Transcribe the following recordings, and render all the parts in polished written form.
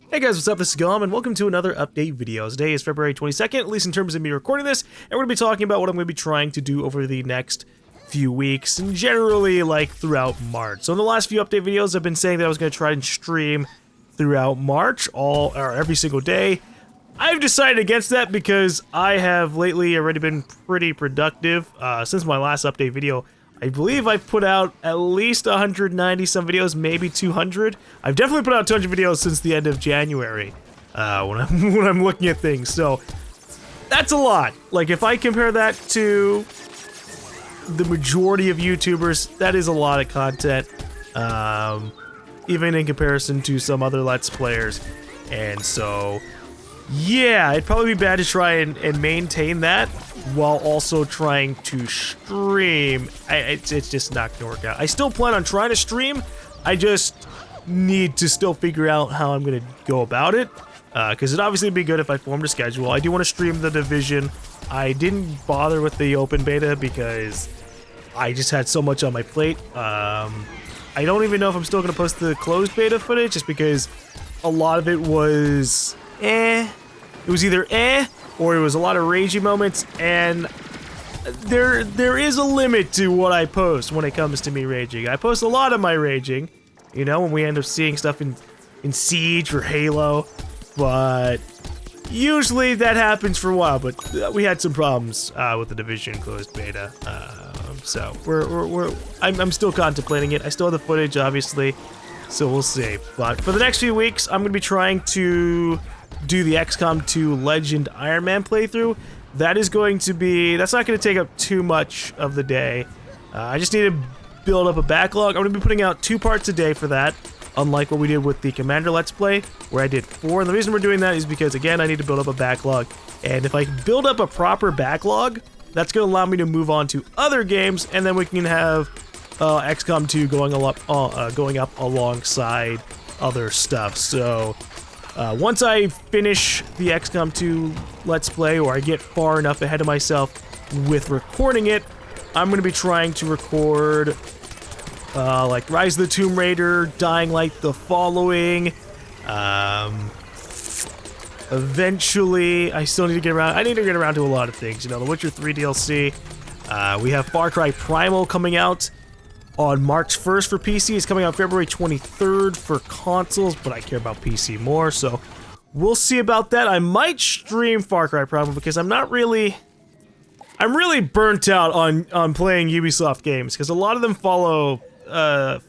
Hey guys, what's up? This is GaLm, and welcome to another update video. Today is February 22nd, at least in terms of me recording this, and we're going to be talking about what I'm going to be trying to do over the next few weeks, and generally, like, throughout March. So in the last few update videos, I've been saying that I was going to try and stream throughout March, every single day. I've decided against that because I have lately already been pretty productive. Since my last update video, I believe I've put out at least 190 some videos, maybe 200. I've definitely put out 200 videos since the end of January, when I'm looking at things. So that's a lot. Like, if I compare that to the majority of YouTubers, that is a lot of content, even in comparison to some other Let's Players. And so, yeah, it'd probably be bad to try and maintain that while also trying to stream. It's just not gonna work out. I still plan on trying to stream. I just need to still figure out how I'm gonna go about it, because it'd obviously be good if I formed a schedule. I do want to stream the Division. I didn't bother with the open beta because I just had so much on my plate. I don't even know if I'm still gonna post the closed beta footage, just because a lot of it was It was either or it was a lot of ragey moments, and there is a limit to what I post when it comes to me raging. I post a lot of my raging, you know, when we end up seeing stuff in Siege or Halo, but usually that happens for a while. But we had some problems with the Division closed beta, so I'm still contemplating it. I still have the footage, obviously, so we'll see. But for the next few weeks, I'm gonna be trying to do the XCOM 2 Legend Ironman playthrough. That's not going to take up too much of the day. I just need to build up a backlog. I'm going to be putting out 2 parts a day for that, unlike what we did with the Commander Let's Play, where I did 4. And the reason we're doing that is because, again, I need to build up a backlog. And if I build up a proper backlog, that's going to allow me to move on to other games, and then we can have XCOM 2 going up alongside other stuff. So once I finish the XCOM 2 Let's Play, or I get far enough ahead of myself with recording it, I'm going to be trying to record like Rise of the Tomb Raider, Dying Light the Following. Eventually, I need to get around to a lot of things. You know, the Witcher 3 DLC. We have Far Cry Primal coming out on March 1st for PC. It's coming out February 23rd for consoles, but I care about PC more, so we'll see about that. I might stream Far Cry Primal because I'm really burnt out on playing Ubisoft games, because a lot of them follow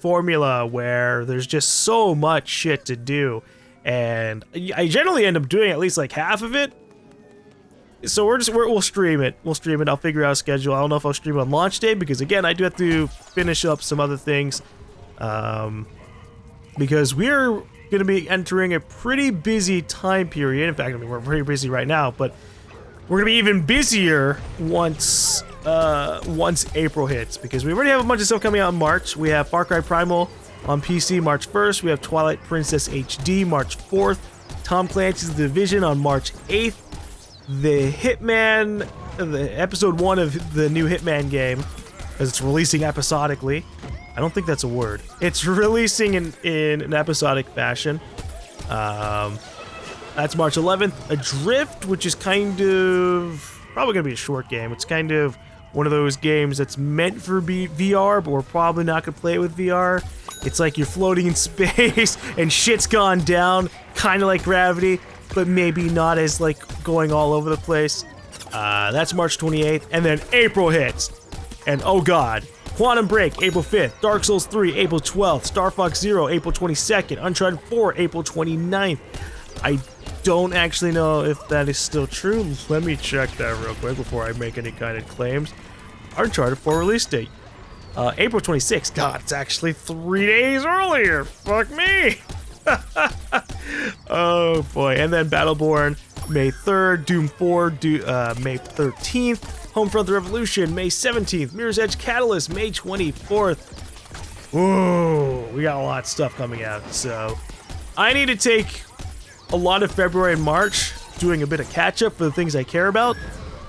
formula where there's just so much shit to do, and I generally end up doing at least like half of it. So we'll stream it. I'll figure out a schedule. I don't know if I'll stream on launch day, because again, I do have to finish up some other things, because we're going to be entering a pretty busy time period. In fact, I mean, we're pretty busy right now, but we're going to be even busier once April hits, because we already have a bunch of stuff coming out in March. We have Far Cry Primal on PC March 1st. We have Twilight Princess HD March 4th. Tom Clancy's The Division on March 8th. The Hitman, the episode 1 of the new Hitman game, because it's releasing episodically. I don't think that's a word. It's releasing in an episodic fashion. That's March 11th. Adrift, which is kind of probably going to be a short game. It's kind of one of those games that's meant for VR, but we're probably not going to play it with VR. It's like you're floating in space and shit's gone down, kind of like Gravity, but maybe not as, like, going all over the place. That's March 28th, and then April hits. And oh god, Quantum Break, April 5th, Dark Souls 3, April 12th, Star Fox Zero, April 22nd, Uncharted 4, April 29th. I don't actually know if that is still true. Let me check that real quick before I make any kind of claims. Uncharted 4 release date, April 26th. God, it's actually 3 days earlier. Fuck me. Oh boy. And then Battleborn, May 3rd, Doom 4, May 13th, Homefront The Revolution, May 17th, Mirror's Edge Catalyst, May 24th. Whoa, we got a lot of stuff coming out, so I need to take a lot of February and March doing a bit of catch-up for the things I care about,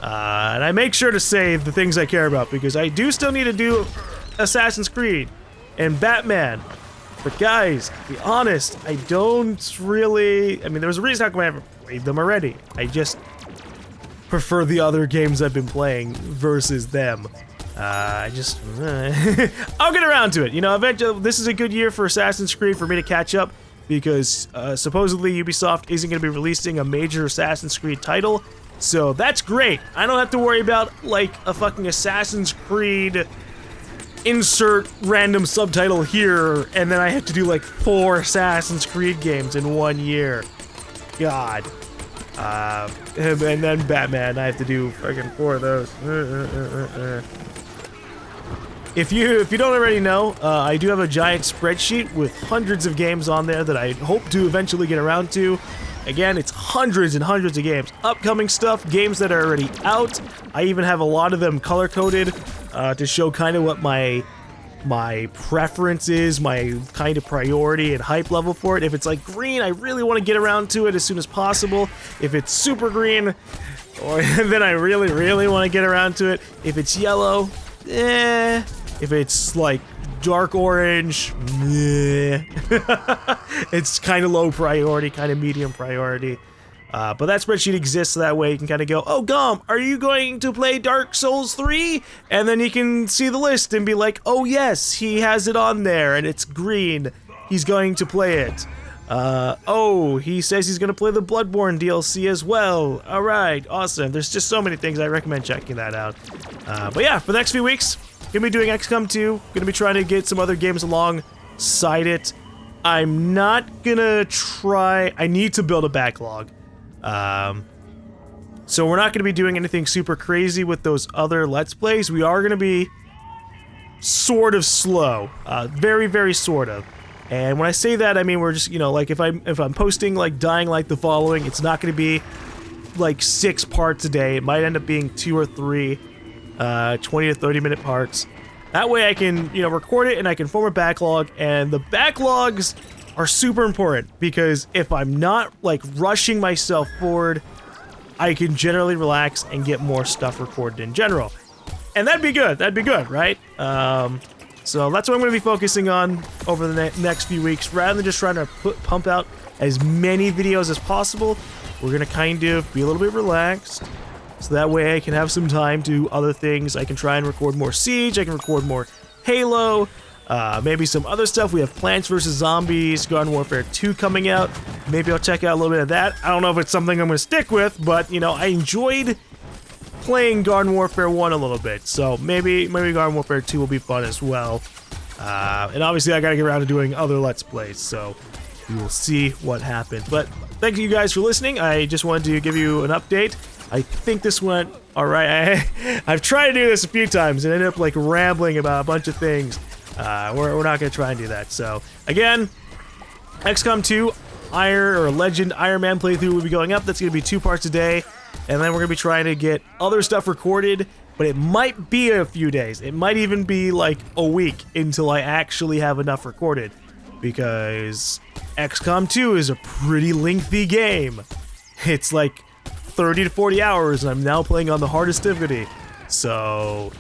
and I make sure to say the things I care about, because I do still need to do Assassin's Creed and Batman But guys, to be honest, I don't really... I mean, there's a reason how come I haven't played them already. I just prefer the other games I've been playing versus them. I just... I'll get around to it. You know, eventually, this is a good year for Assassin's Creed for me to catch up, because supposedly Ubisoft isn't going to be releasing a major Assassin's Creed title, so that's great. I don't have to worry about, like, a fucking Assassin's Creed insert random subtitle here, and then I have to do, like, 4 Assassin's Creed games in 1 year. God. And then Batman, I have to do fucking 4 of those. If you don't already know, I do have a giant spreadsheet with hundreds of games on there that I hope to eventually get around to. Again, it's hundreds and hundreds of games. Upcoming stuff, games that are already out. I even have a lot of them color-coded to show kind of what my preference is, my kind of priority and hype level for it. If it's like green, I really want to get around to it as soon as possible. If it's super green, then I really, really want to get around to it. If it's yellow, eh. If it's like dark orange, meh. It's kind of low priority, kind of medium priority. But that spreadsheet exists so that way you can kind of go, oh, GaLm, are you going to play Dark Souls 3? And then you can see the list and be like, oh yes, he has it on there and it's green. He's going to play it. Oh, he says he's going to play the Bloodborne DLC as well. All right, awesome. There's just so many things. I recommend checking that out. But yeah, for the next few weeks, gonna be doing XCOM 2. Gonna be trying to get some other games alongside it. I'm not gonna try... I need to build a backlog. So we're not gonna be doing anything super crazy with those other Let's Plays. We are gonna be sort of slow. Very, very sort of. And when I say that, I mean we're just, you know, like if I'm posting like Dying Light the following, it's not gonna be like 6 parts a day. It might end up being 2 or 3 20 to 30 minute parts. That way I can, you know, record it and I can form a backlog, and the backlogs are super important because if I'm not like rushing myself forward, I can generally relax and get more stuff recorded in general. And that'd be good, right? So that's what I'm going to be focusing on over the next few weeks. Rather than just trying to pump out as many videos as possible, we're going to kind of be a little bit relaxed. So that way I can have some time to do other things. I can try and record more Siege, I can record more Halo, maybe some other stuff. We have Plants vs. Zombies, Garden Warfare 2 coming out. Maybe I'll check out a little bit of that. I don't know if it's something I'm going to stick with, but, you know, I enjoyed playing Garden Warfare 1 a little bit. So maybe Garden Warfare 2 will be fun as well. And obviously I got to get around to doing other Let's Plays, so we will see what happens. But thank you guys for listening. I just wanted to give you an update. I think this went alright. I've tried to do this a few times and ended up like rambling about a bunch of things. We're not going to try and do that. So, again, XCOM 2 Legend Ironman playthrough will be going up. That's going to be 2 parts a day. And then we're going to be trying to get other stuff recorded. But it might be a few days. It might even be like a week until I actually have enough recorded. Because XCOM 2 is a pretty lengthy game. It's like 30 to 40 hours, and I'm now playing on the hardest difficulty. So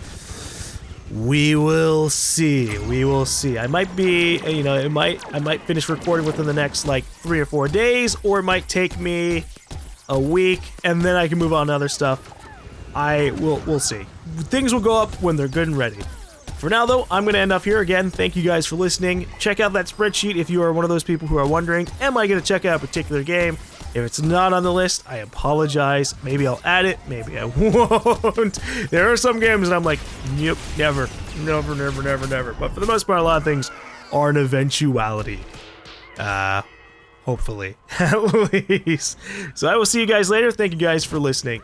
we will see. We will see. I might be, you know, I might finish recording within the next like 3 or 4 days, or it might take me a week, and then I can move on to other stuff. We'll see. Things will go up when they're good and ready. For now, though, I'm going to end off here. Again, thank you guys for listening. Check out that spreadsheet if you are one of those people who are wondering, am I going to check out a particular game? If it's not on the list, I apologize. Maybe I'll add it, maybe I won't. There are some games that I'm like, yep, never. But for the most part, a lot of things are an eventuality. Hopefully, at least. So I will see you guys later. Thank you guys for listening.